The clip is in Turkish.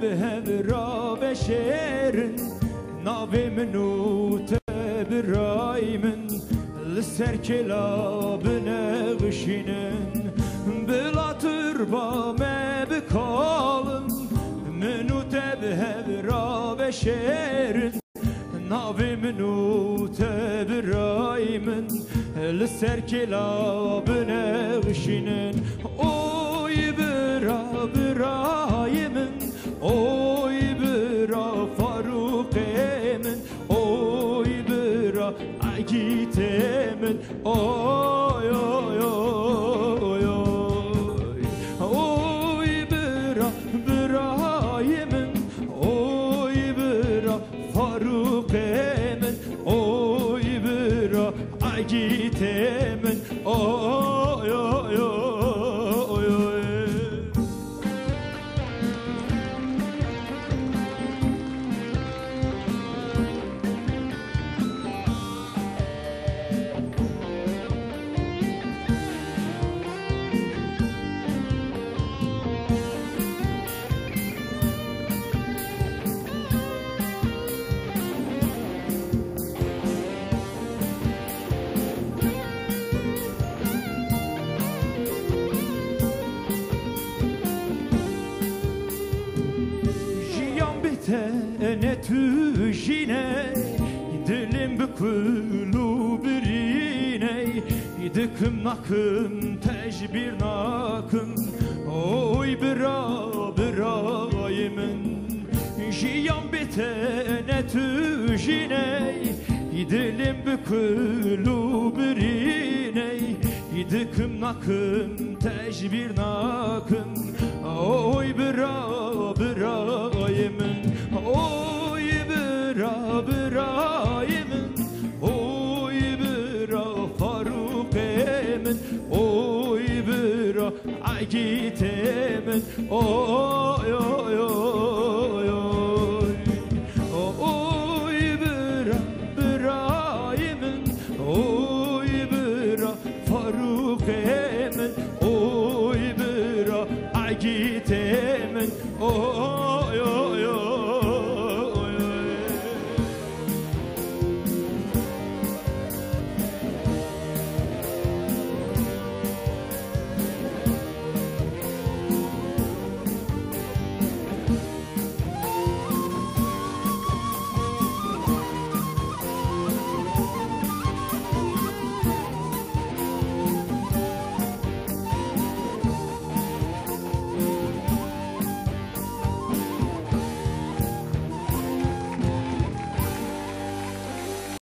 بهبرا بشيرن ناوي منو تبرايمن لسر كلابنا غشينن بلا تربا ما بكالن منو تبهبرا بشيرن ناوي منو تبرايمن لسر كلابنا غشينن oy bira birayımın oy bira Faruk'emin oy bira Agit'emin oy oy oy oy oy bira birayımın oy bira Faruk'emin oy bira Agit'emin oy oy oy ne tüjine dilim bükülü birine dıkım nakım tecbir nakım oy bira birayımın jiyan bitene tüjine dilim bükülü birine dıkım nakım tecbir nakım oy bira birayımın oy bira birayımın oy bira Faruk'emin oy bira Agit'emin oy oy oy oy oy bira birayımın oy bira Faruk'emin oy bira Agit'emin oy oy